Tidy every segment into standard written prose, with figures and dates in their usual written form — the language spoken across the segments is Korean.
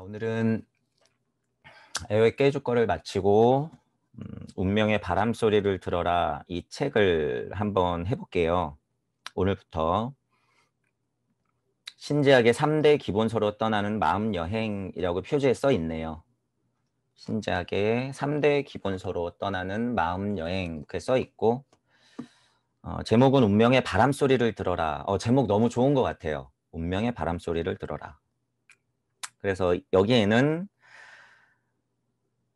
오늘은 애호의 깨줄 거를 마치고 운명의 바람 소리를 들어라 이 책을 한번 해볼게요. 오늘부터 신지학의 3대 기본서로 떠나는 마음 여행이라고 표지에 써 있네요. 신지학의 3대 기본서로 떠나는 마음 여행 그게 써 있고 제목은 운명의 바람 소리를 들어라. 제목 너무 좋은 것 같아요. 운명의 바람 소리를 들어라. 그래서 여기에는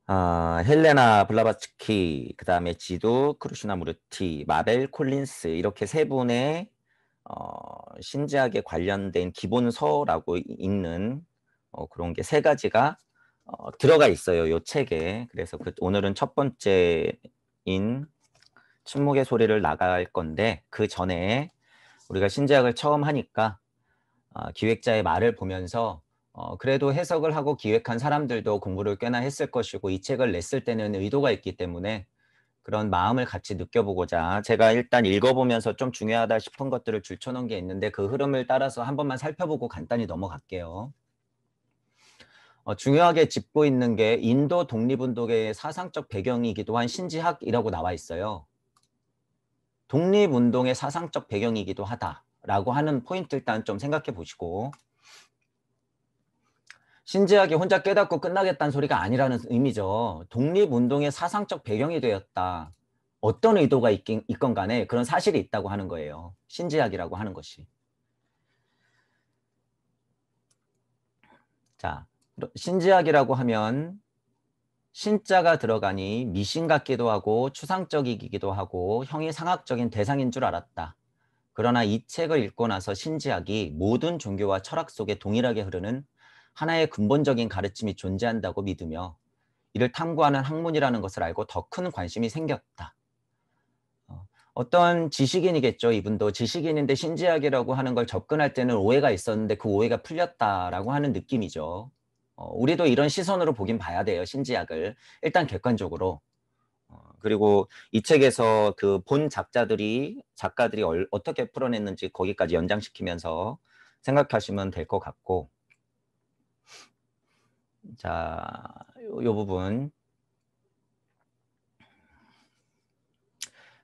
헬레나 블라바츠키, 그 다음에 지두 크루시나무르티, 마벨 콜린스 이렇게 세 분의 신지학에 관련된 기본서라고 읽는 그런 게 세 가지가 들어가 있어요. 이 책에. 그래서 오늘은 첫 번째인 침묵의 소리를 나갈 건데 그 전에 우리가 신지학을 처음 하니까 기획자의 말을 보면서 그래도 해석을 하고 기획한 사람들도 공부를 꽤나 했을 것이고 이 책을 냈을 때는 의도가 있기 때문에 그런 마음을 같이 느껴보고자 제가 일단 읽어보면서 좀 중요하다 싶은 것들을 줄쳐놓은 게 있는데 그 흐름을 따라서 한 번만 살펴보고 간단히 넘어갈게요. 중요하게 짚고 있는 게 인도 독립운동의 사상적 배경이기도 한 신지학이라고 나와 있어요. 독립운동의 사상적 배경이기도 하다라고 하는 포인트 일단 좀 생각해 보시고 신지학이 혼자 깨닫고 끝나겠다는 소리가 아니라는 의미죠. 독립운동의 사상적 배경이 되었다. 어떤 의도가 있건 간에 그런 사실이 있다고 하는 거예요. 신지학이라고 하는 것이. 자, 신지학이라고 하면 신자가 들어가니 미신 같기도 하고 추상적이기도 하고 형이상학적인 대상인 줄 알았다. 그러나 이 책을 읽고 나서 신지학이 모든 종교와 철학 속에 동일하게 흐르는 하나의 근본적인 가르침이 존재한다고 믿으며 이를 탐구하는 학문이라는 것을 알고 더 큰 관심이 생겼다. 어떤 지식인이겠죠. 이분도 지식인인데 신지학이라고 하는 걸 접근할 때는 오해가 있었는데 그 오해가 풀렸다라고 하는 느낌이죠. 우리도 이런 시선으로 보긴 봐야 돼요. 신지학을. 일단 객관적으로. 그리고 이 책에서 그 본 작가들이 어떻게 풀어냈는지 거기까지 연장시키면서 생각하시면 될 것 같고 자, 요 부분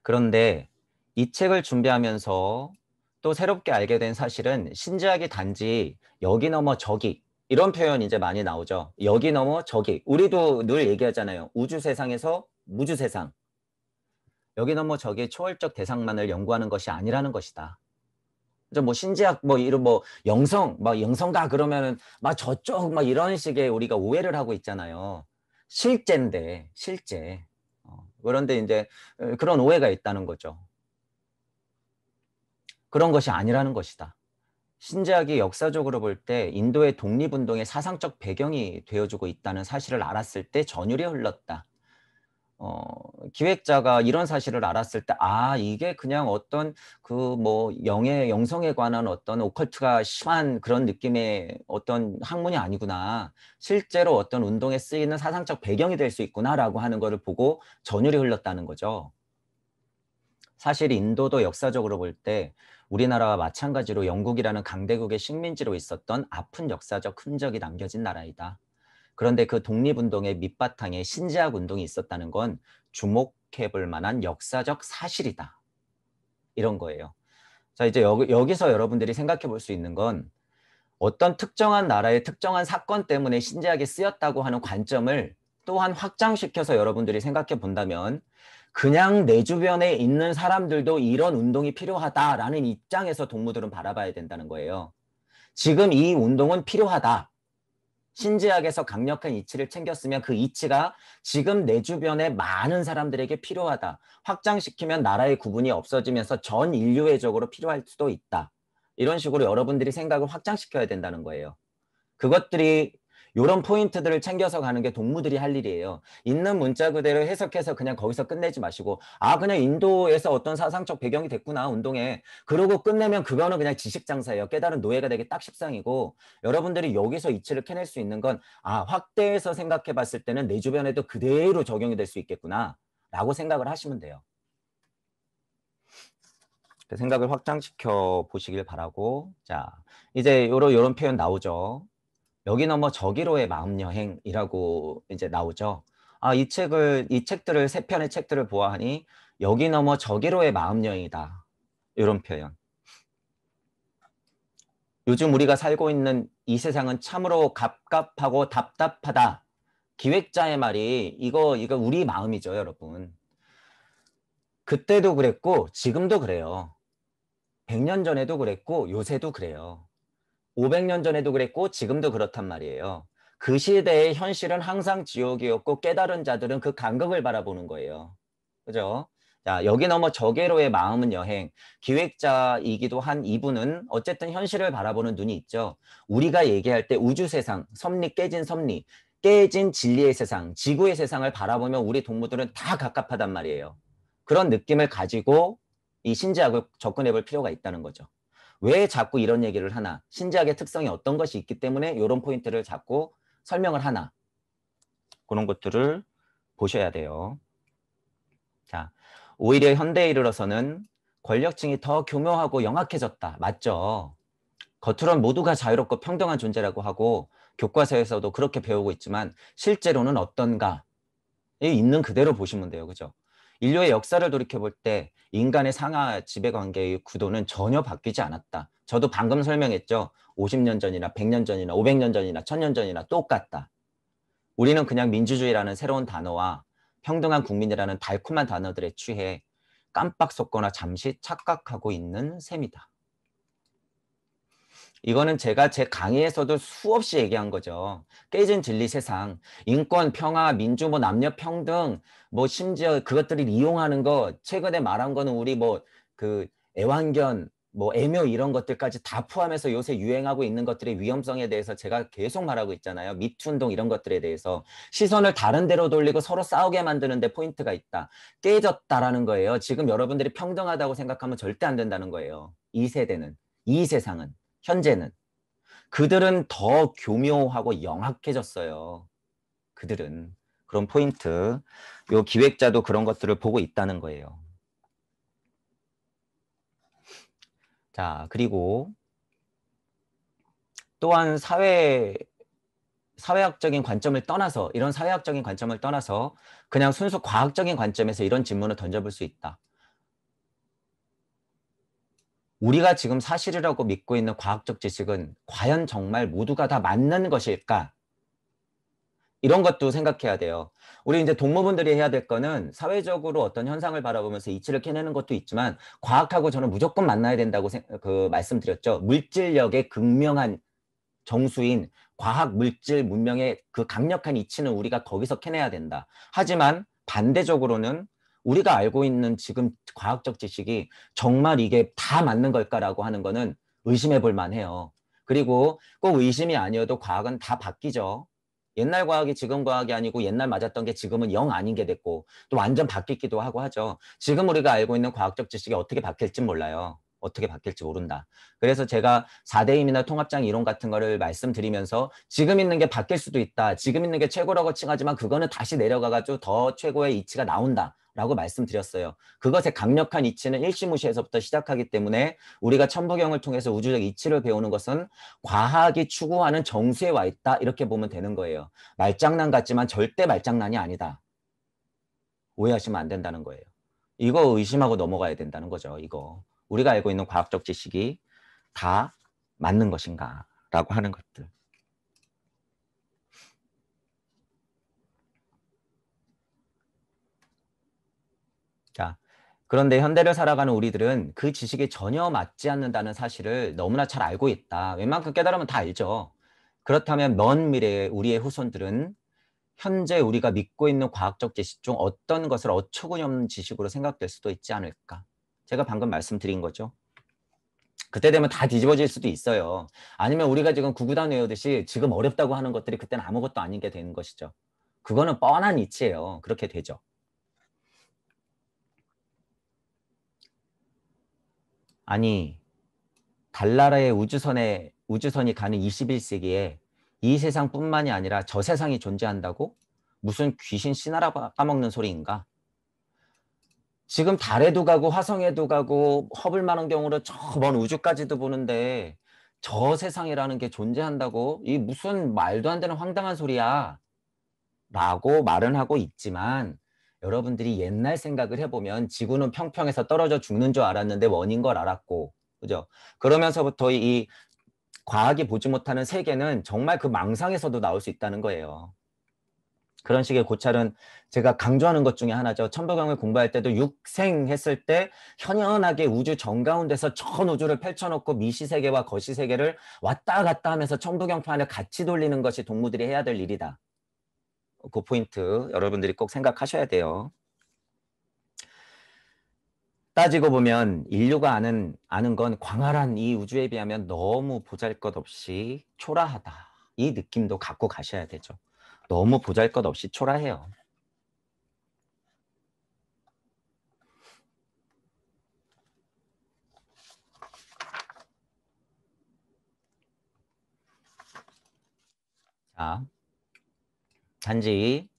그런데 이 책을 준비하면서 또 새롭게 알게 된 사실은 신지학이 단지 여기 넘어 저기 이런 표현 이제 많이 나오죠. 여기 넘어 저기. 우리도 늘 얘기하잖아요. 우주 세상에서 무주 세상. 여기 넘어 저기 초월적 대상만을 연구하는 것이 아니라는 것이다. 뭐 신지학 뭐 이런 뭐 영성 막 영성가 그러면은 막 저쪽 막 이런 식의 우리가 오해를 하고 있잖아요. 실제인데 실제. 그런데 이제 그런 오해가 있다는 거죠. 그런 것이 아니라는 것이다. 신지학이 역사적으로 볼 때 인도의 독립운동의 사상적 배경이 되어주고 있다는 사실을 알았을 때 전율이 흘렀다. 기획자가 이런 사실을 알았을 때, 이게 그냥 어떤 그 뭐 영성에 관한 어떤 오컬트가 심한 그런 느낌의 어떤 학문이 아니구나. 실제로 어떤 운동에 쓰이는 사상적 배경이 될 수 있구나라고 하는 것을 보고 전율이 흘렀다는 거죠. 사실 인도도 역사적으로 볼 때 우리나라와 마찬가지로 영국이라는 강대국의 식민지로 있었던 아픈 역사적 흔적이 남겨진 나라이다. 그런데 그 독립운동의 밑바탕에 신지학 운동이 있었다는 건 주목해 볼 만한 역사적 사실이다. 이런 거예요. 자, 이제 여기서 여러분들이 생각해 볼 수 있는 건 어떤 특정한 나라의 특정한 사건 때문에 신지학이 쓰였다고 하는 관점을 또한 확장시켜서 여러분들이 생각해 본다면 그냥 내 주변에 있는 사람들도 이런 운동이 필요하다라는 입장에서 동무들은 바라봐야 된다는 거예요. 지금 이 운동은 필요하다. 신지학에서 강력한 이치를 챙겼으면 그 이치가 지금 내 주변에 많은 사람들에게 필요하다. 확장시키면 나라의 구분이 없어지면서 전 인류애적으로 필요할 수도 있다. 이런 식으로 여러분들이 생각을 확장시켜야 된다는 거예요. 그것들이 이런 포인트들을 챙겨서 가는 게 동무들이 할 일이에요. 있는 문자 그대로 해석해서 그냥 거기서 끝내지 마시고 그냥 인도에서 어떤 사상적 배경이 됐구나 운동에 그러고 끝내면 그거는 그냥 지식장사예요. 깨달은 노예가 되기 딱 십상이고 여러분들이 여기서 이치를 캐낼 수 있는 건 확대해서 생각해 봤을 때는 내 주변에도 그대로 적용이 될 수 있겠구나 라고 생각을 하시면 돼요. 그 생각을 확장시켜 보시길 바라고 자 이제 요런 표현 나오죠. 여기 넘어 저기로의 마음 여행이라고 이제 나오죠. 이 책들을 세 편의 책들을 보아하니 여기 넘어 저기로의 마음 여행이다. 이런 표현. 요즘 우리가 살고 있는 이 세상은 참으로 갑갑하고 답답하다. 기획자의 말이 이거 우리 마음이죠, 여러분. 그때도 그랬고 지금도 그래요. 100년 전에도 그랬고 요새도 그래요. 500년 전에도 그랬고 지금도 그렇단 말이에요. 그 시대의 현실은 항상 지옥이었고 깨달은 자들은 그 간극을 바라보는 거예요. 그죠? 자, 여기 넘어 저계로의 마음은 여행. 기획자이기도 한 이분은 어쨌든 현실을 바라보는 눈이 있죠. 우리가 얘기할 때 우주 세상, 섭리, 깨진 진리의 세상, 지구의 세상을 바라보면 우리 동무들은 다 갑갑하단 말이에요. 그런 느낌을 가지고 이 신지학을 접근해 볼 필요가 있다는 거죠. 왜 자꾸 이런 얘기를 하나? 신지학의 특성이 어떤 것이 있기 때문에 이런 포인트를 자꾸 설명을 하나? 그런 것들을 보셔야 돼요. 자, 오히려 현대에 이르러서는 권력층이 더 교묘하고 영악해졌다. 맞죠? 겉으론 모두가 자유롭고 평등한 존재라고 하고 교과서에서도 그렇게 배우고 있지만 실제로는 어떤가? 있는 그대로 보시면 돼요. 그죠? 인류의 역사를 돌이켜볼 때 인간의 상하 지배관계의 구도는 전혀 바뀌지 않았다. 저도 방금 설명했죠. 50년 전이나 100년 전이나 500년 전이나 1000년 전이나 똑같다. 우리는 그냥 민주주의라는 새로운 단어와 평등한 국민이라는 달콤한 단어들에 취해 깜빡 속거나 잠시 착각하고 있는 셈이다. 이거는 제가 제 강의에서도 수없이 얘기한 거죠. 깨진 진리 세상, 인권, 평화, 민주, 뭐 남녀 평등, 뭐 심지어 그것들을 이용하는 거, 최근에 말한 거는 우리 뭐 그 애완견, 뭐 애묘 이런 것들까지 다 포함해서 요새 유행하고 있는 것들의 위험성에 대해서 제가 계속 말하고 있잖아요. 미투 운동 이런 것들에 대해서 시선을 다른 데로 돌리고 서로 싸우게 만드는 데 포인트가 있다. 깨졌다라는 거예요. 지금 여러분들이 평등하다고 생각하면 절대 안 된다는 거예요. 이 세대는, 이 세상은. 현재는 그들은 더 교묘하고 영악해졌어요. 그들은 그런 포인트. 요 기획자도 그런 것들을 보고 있다는 거예요. 자, 그리고 또한 사회학적인 관점을 떠나서 이런 사회학적인 관점을 떠나서 그냥 순수 과학적인 관점에서 이런 질문을 던져볼 수 있다. 우리가 지금 사실이라고 믿고 있는 과학적 지식은 과연 정말 모두가 다 맞는 것일까? 이런 것도 생각해야 돼요. 우리 이제 동무분들이 해야 될 거는 사회적으로 어떤 현상을 바라보면서 이치를 캐내는 것도 있지만 과학하고 저는 무조건 만나야 된다고 말씀드렸죠. 물질력의 극명한 정수인 과학, 물질, 문명의 그 강력한 이치는 우리가 거기서 캐내야 된다. 하지만 반대적으로는 우리가 알고 있는 지금 과학적 지식이 정말 이게 다 맞는 걸까라고 하는 거는 의심해 볼 만해요. 그리고 꼭 의심이 아니어도 과학은 다 바뀌죠. 옛날 과학이 지금 과학이 아니고 옛날 맞았던 게 지금은 영 아닌 게 됐고 또 완전 바뀌기도 하고 하죠. 지금 우리가 알고 있는 과학적 지식이 어떻게 바뀔지 몰라요. 어떻게 바뀔지 모른다. 그래서 제가 4대 힘이나 통합장 이론 같은 거를 말씀드리면서 지금 있는 게 바뀔 수도 있다. 지금 있는 게 최고라고 칭하지만 그거는 다시 내려가가지고 더 최고의 이치가 나온다. 라고 말씀드렸어요. 그것의 강력한 이치는 일시무시에서부터 시작하기 때문에 우리가 천부경을 통해서 우주적 이치를 배우는 것은 과학이 추구하는 정수에 와 있다. 이렇게 보면 되는 거예요. 말장난 같지만 절대 말장난이 아니다. 오해하시면 안 된다는 거예요. 이거 의심하고 넘어가야 된다는 거죠. 이거. 우리가 알고 있는 과학적 지식이 다 맞는 것인가 라고 하는 것들. 자, 그런데 현대를 살아가는 우리들은 그 지식이 전혀 맞지 않는다는 사실을 너무나 잘 알고 있다. 웬만큼 깨달으면 다 알죠. 그렇다면 먼 미래에 우리의 후손들은 현재 우리가 믿고 있는 과학적 지식 중 어떤 것을 어처구니없는 지식으로 생각될 수도 있지 않을까. 제가 방금 말씀드린 거죠. 그때 되면 다 뒤집어질 수도 있어요. 아니면 우리가 지금 구구단 외우듯이 지금 어렵다고 하는 것들이 그때는 아무것도 아닌 게 되는 것이죠. 그거는 뻔한 이치예요. 그렇게 되죠. 아니, 달나라의 우주선이 가는 21세기에 이 세상뿐만이 아니라 저 세상이 존재한다고? 무슨 귀신 씨나라 까먹는 소리인가? 지금 달에도 가고 화성에도 가고 허블 망원경으로 저 먼 우주까지도 보는데 저 세상이라는 게 존재한다고? 이 무슨 말도 안 되는 황당한 소리야 라고 말은 하고 있지만 여러분들이 옛날 생각을 해보면 지구는 평평해서 떨어져 죽는 줄 알았는데 원인 걸 알았고, 그죠? 그러면서부터 이 과학이 보지 못하는 세계는 정말 그 망상에서도 나올 수 있다는 거예요. 그런 식의 고찰은 제가 강조하는 것 중에 하나죠. 천부경을 공부할 때도 육생 했을 때 현연하게 우주 정가운데서 전 우주를 펼쳐놓고 미시세계와 거시세계를 왔다 갔다 하면서 천부경판을 같이 돌리는 것이 동무들이 해야 될 일이다. 그 포인트 여러분들이 꼭 생각하셔야 돼요. 따지고 보면 인류가 아는 건 광활한 이 우주에 비하면 너무 보잘것없이 초라하다. 이 느낌도 갖고 가셔야 되죠. 너무 보잘것없이 초라해요. 자, 단지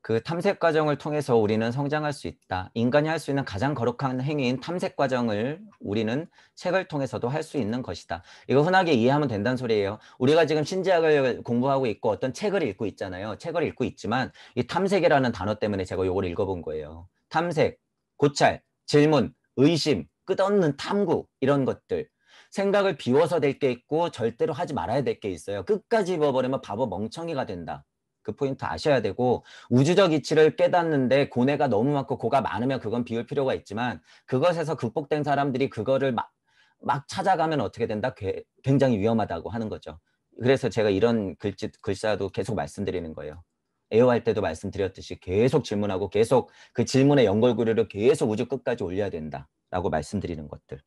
그 탐색 과정을 통해서 우리는 성장할 수 있다. 인간이 할 수 있는 가장 거룩한 행위인 탐색 과정을 우리는 책을 통해서도 할 수 있는 것이다. 이거 흔하게 이해하면 된다는 소리예요. 우리가 지금 신지학을 공부하고 있고 어떤 책을 읽고 있잖아요. 책을 읽고 있지만 이 탐색이라는 단어 때문에 제가 이걸 읽어본 거예요. 탐색, 고찰, 질문, 의심, 끝없는 탐구 이런 것들. 생각을 비워서 될 게 있고 절대로 하지 말아야 될 게 있어요. 끝까지 입어버리면 바보 멍청이가 된다. 그 포인트 아셔야 되고 우주적 이치를 깨닫는데 고뇌가 너무 많고 고가 많으면 그건 비울 필요가 있지만 그것에서 극복된 사람들이 그거를 막 찾아가면 어떻게 된다? 굉장히 위험하다고 하는 거죠. 그래서 제가 이런 글자도 계속 말씀드리는 거예요. 애호할 때도 말씀드렸듯이 계속 질문하고 계속 그 질문의 연결고리를 계속 우주 끝까지 올려야 된다라고 말씀드리는 것들.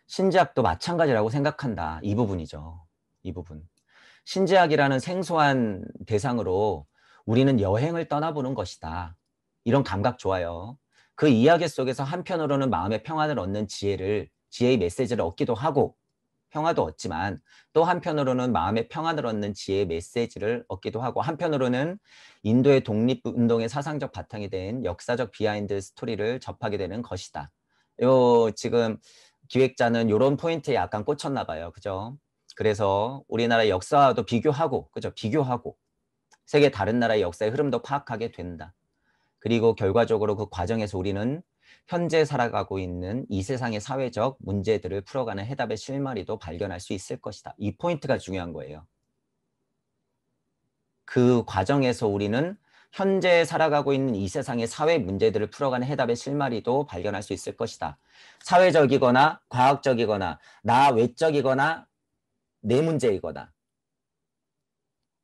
신지학도 마찬가지라고 생각한다. 이 부분이죠. 이 부분. 신지학이라는 생소한 대상으로 우리는 여행을 떠나보는 것이다. 이런 감각 좋아요. 그 이야기 속에서 한편으로는 마음의 평안을 얻는 지혜의 메시지를 얻기도 하고 평화도 얻지만 또 한편으로는 마음의 평안을 얻는 지혜의 메시지를 얻기도 하고 한편으로는 인도의 독립운동의 사상적 바탕이 된 역사적 비하인드 스토리를 접하게 되는 것이다. 지금 기획자는 이런 포인트에 약간 꽂혔나 봐요. 그죠? 그래서 우리나라의 역사와도 비교하고, 그죠? 비교하고 세계 다른 나라의 역사의 흐름도 파악하게 된다. 그리고 결과적으로 그 과정에서 우리는 현재 살아가고 있는 이 세상의 사회적 문제들을 풀어가는 해답의 실마리도 발견할 수 있을 것이다. 이 포인트가 중요한 거예요. 그 과정에서 우리는 현재 살아가고 있는 이 세상의 사회 문제들을 풀어가는 해답의 실마리도 발견할 수 있을 것이다. 사회적이거나 과학적이거나 나 외적이거나 내 문제이거나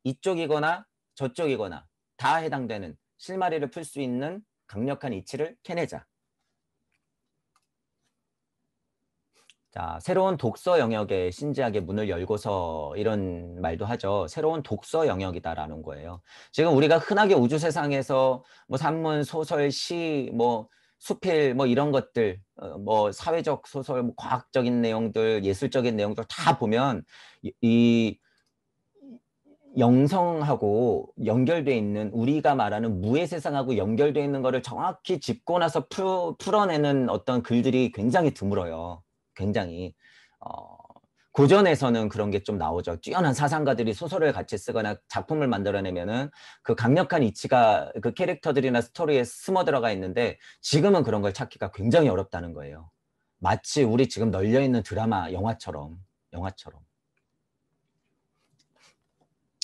이쪽이거나 저쪽이거나 다 해당되는 실마리를 풀 수 있는 강력한 이치를 캐내자. 자, 새로운 독서 영역에 신지학의 문을 열고서 이런 말도 하죠. 새로운 독서 영역이다라는 거예요. 지금 우리가 흔하게 우주 세상에서 뭐 산문, 소설, 시, 뭐 수필, 뭐 이런 것들, 뭐 사회적 소설, 뭐 과학적인 내용들, 예술적인 내용들 다 보면 이 영성하고 연결돼 있는 우리가 말하는 무의 세상하고 연결돼 있는 거를 정확히 짚고 나서 풀어내는 어떤 글들이 굉장히 드물어요. 굉장히 고전에서는 그런 게 좀 나오죠. 뛰어난 사상가들이 소설을 같이 쓰거나 작품을 만들어내면은 그 강력한 이치가 그 캐릭터들이나 스토리에 스며 들어가 있는데 지금은 그런 걸 찾기가 굉장히 어렵다는 거예요. 마치 우리 지금 널려있는 드라마, 영화처럼.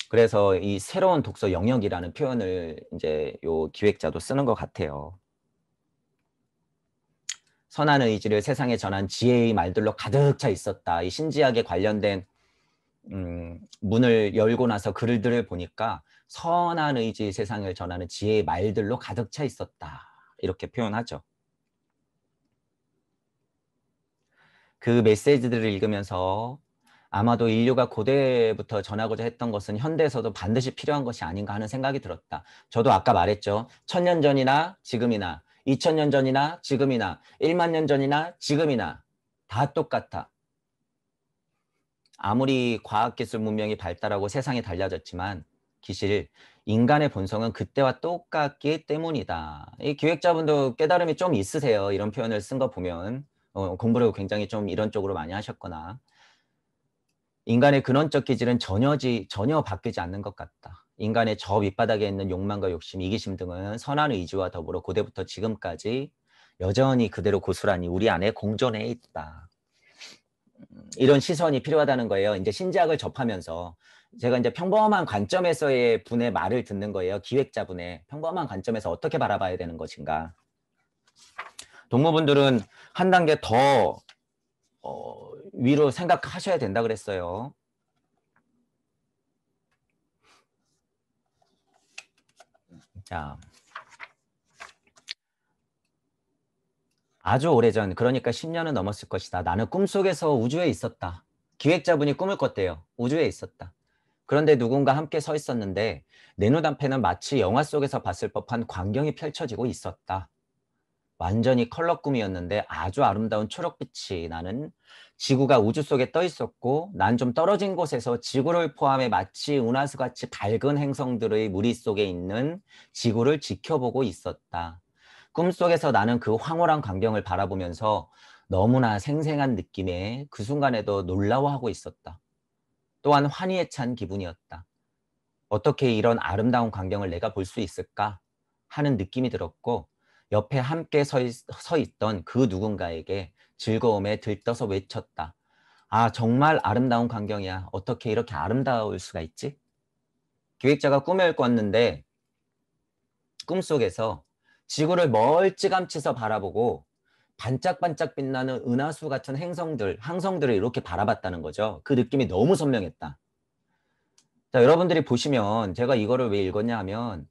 그래서 이 새로운 독서 영역이라는 표현을 이제 요 기획자도 쓰는 것 같아요. 선한 의지를 세상에 전한 지혜의 말들로 가득 차 있었다. 이 신지학에 관련된 문을 열고 나서 글들을 보니까 선한 의지 세상을 전하는 지혜의 말들로 가득 차 있었다. 이렇게 표현하죠. 그 메시지들을 읽으면서 아마도 인류가 고대부터 전하고자 했던 것은 현대에서도 반드시 필요한 것이 아닌가 하는 생각이 들었다. 저도 아까 말했죠. 1000년 전이나 지금이나 2000년 전이나 지금이나 1만 년 전이나 지금이나 다 똑같아. 아무리 과학기술 문명이 발달하고 세상이 달라졌지만 기실 인간의 본성은 그때와 똑같기 때문이다. 이 기획자분도 깨달음이 좀 있으세요. 이런 표현을 쓴 거 보면. 공부를 굉장히 좀 이런 쪽으로 많이 하셨거나 인간의 근원적 기질은 전혀 바뀌지 않는 것 같다. 인간의 저 밑바닥에 있는 욕망과 욕심, 이기심 등은 선한 의지와 더불어 고대부터 지금까지 여전히 그대로 고스란히 우리 안에 공존해 있다. 이런 시선이 필요하다는 거예요. 이제 신지학을 접하면서 제가 이제 평범한 관점에서의 분의 말을 듣는 거예요. 기획자분의 평범한 관점에서 어떻게 바라봐야 되는 것인가. 동무분들은 한 단계 더 위로 생각하셔야 된다 그랬어요. 자, 아주 오래전, 그러니까 10년은 넘었을 것이다. 나는 꿈속에서 우주에 있었다. 기획자분이 꿈을 꿨대요. 우주에 있었다. 그런데 누군가 함께 서 있었는데 내 눈앞에는 마치 영화 속에서 봤을 법한 광경이 펼쳐지고 있었다. 완전히 컬러 꿈이었는데 아주 아름다운 초록빛이 나는 지구가 우주 속에 떠 있었고 난 좀 떨어진 곳에서 지구를 포함해 마치 은하수같이 밝은 행성들의 무리 속에 있는 지구를 지켜보고 있었다. 꿈속에서 나는 그 황홀한 광경을 바라보면서 너무나 생생한 느낌에 그 순간에도 놀라워하고 있었다. 또한 환희에 찬 기분이었다. 어떻게 이런 아름다운 광경을 내가 볼 수 있을까 하는 느낌이 들었고 옆에 함께 서 있던 그 누군가에게 즐거움에 들떠서 외쳤다. 아, 정말 아름다운 광경이야. 어떻게 이렇게 아름다울 수가 있지? 기획자가 꿈을 꿨는데 꿈속에서 지구를 멀찌감치서 바라보고 반짝반짝 빛나는 은하수 같은 항성들을 이렇게 바라봤다는 거죠. 그 느낌이 너무 선명했다. 자, 여러분들이 보시면 제가 이거를 왜 읽었냐 하면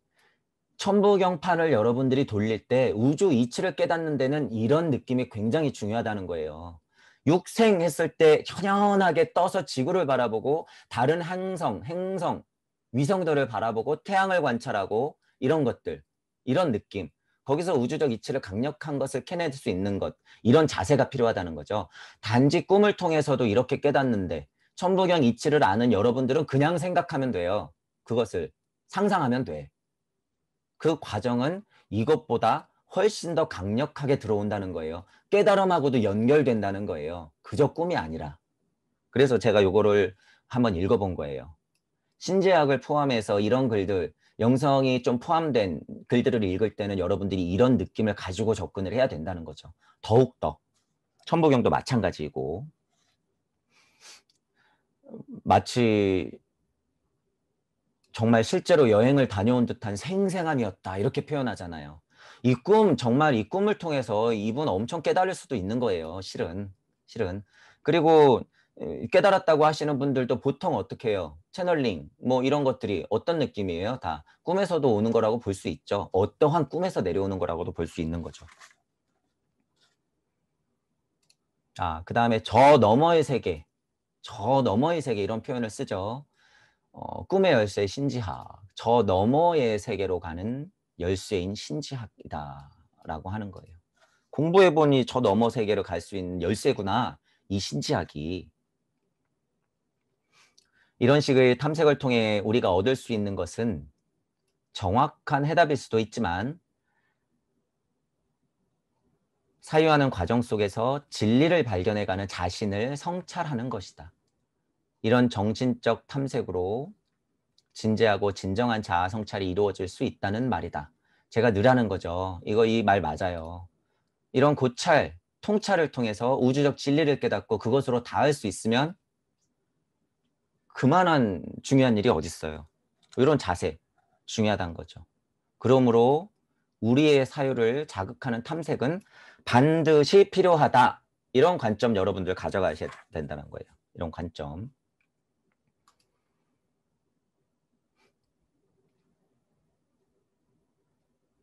천부경판을 여러분들이 돌릴 때 우주 이치를 깨닫는 데는 이런 느낌이 굉장히 중요하다는 거예요. 육생했을 때 현연하게 떠서 지구를 바라보고 다른 행성, 위성들을 바라보고 태양을 관찰하고 이런 것들, 이런 느낌. 거기서 우주적 이치를 강력한 것을 캐낼 수 있는 것, 이런 자세가 필요하다는 거죠. 단지 꿈을 통해서도 이렇게 깨닫는데 천부경 이치를 아는 여러분들은 그냥 생각하면 돼요. 그것을 상상하면 돼. 그 과정은 이것보다 훨씬 더 강력하게 들어온다는 거예요. 깨달음하고도 연결된다는 거예요. 그저 꿈이 아니라. 그래서 제가 요거를 한번 읽어본 거예요. 신지학을 포함해서 이런 글들, 영성이 좀 포함된 글들을 읽을 때는 여러분들이 이런 느낌을 가지고 접근을 해야 된다는 거죠. 더욱더. 천부경도 마찬가지이고. 마치 정말 실제로 여행을 다녀온 듯한 생생함이었다. 이렇게 표현하잖아요. 정말 이 꿈을 통해서 이분 엄청 깨달을 수도 있는 거예요. 실은. 그리고 깨달았다고 하시는 분들도 보통 어떻게 해요? 채널링, 뭐 이런 것들이 어떤 느낌이에요? 다 꿈에서도 오는 거라고 볼 수 있죠. 어떠한 꿈에서 내려오는 거라고도 볼 수 있는 거죠. 그 다음에 저 너머의 세계 이런 표현을 쓰죠. 꿈의 열쇠 신지학, 저 너머의 세계로 가는 열쇠인 신지학이다 라고 하는 거예요. 공부해보니 저 너머 세계로 갈 수 있는 열쇠구나, 이 신지학이. 이런 식의 탐색을 통해 우리가 얻을 수 있는 것은 정확한 해답일 수도 있지만 사유하는 과정 속에서 진리를 발견해가는 자신을 성찰하는 것이다. 이런 정신적 탐색으로 진지하고 진정한 자아 성찰이 이루어질 수 있다는 말이다. 제가 늘 하는 거죠. 이 말 맞아요. 이런 통찰을 통해서 우주적 진리를 깨닫고 그것으로 닿을 수 있으면 그만한 중요한 일이 어딨어요. 이런 자세 중요하다는 거죠. 그러므로 우리의 사유를 자극하는 탐색은 반드시 필요하다. 이런 관점 여러분들 가져가셔야 된다는 거예요. 이런 관점.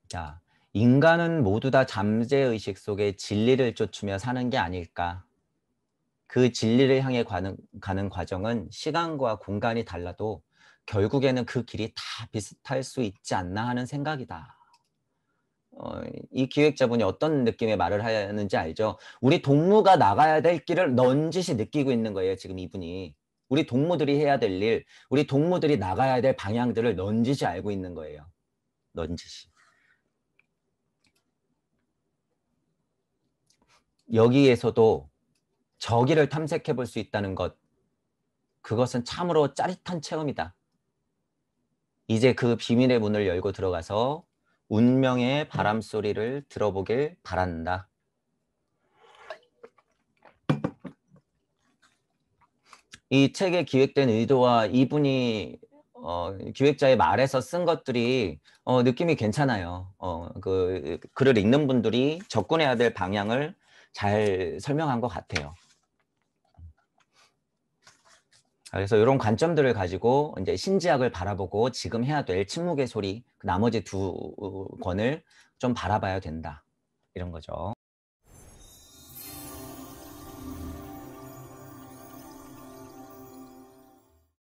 자, 인간은 모두 다 잠재의식 속에 진리를 쫓으며 사는 게 아닐까. 그 진리를 향해 가는 과정은 시간과 공간이 달라도 결국에는 그 길이 다 비슷할 수 있지 않나 하는 생각이다. 이 기획자분이 어떤 느낌의 말을 하는지 알죠? 우리 동무가 나가야 될 길을 넌지시 느끼고 있는 거예요. 지금 이분이. 우리 동무들이 해야 될 일, 우리 동무들이 나가야 될 방향들을 넌지시 알고 있는 거예요. 넌지시. 여기에서도 저기를 탐색해 볼 수 있다는 것, 그것은 참으로 짜릿한 체험이다. 이제 그 비밀의 문을 열고 들어가서 운명의 바람 소리를 들어보길 바란다. 이 책의 기획된 의도와 이분이 기획자의 말에서 쓴 것들이 느낌이 괜찮아요. 그 글을 읽는 분들이 접근해야 될 방향을 잘 설명한 것 같아요. 그래서 이런 관점들을 가지고 이제 신지학을 바라보고 지금 해야 될 침묵의 소리, 나머지 두 권을 좀 바라봐야 된다. 이런 거죠.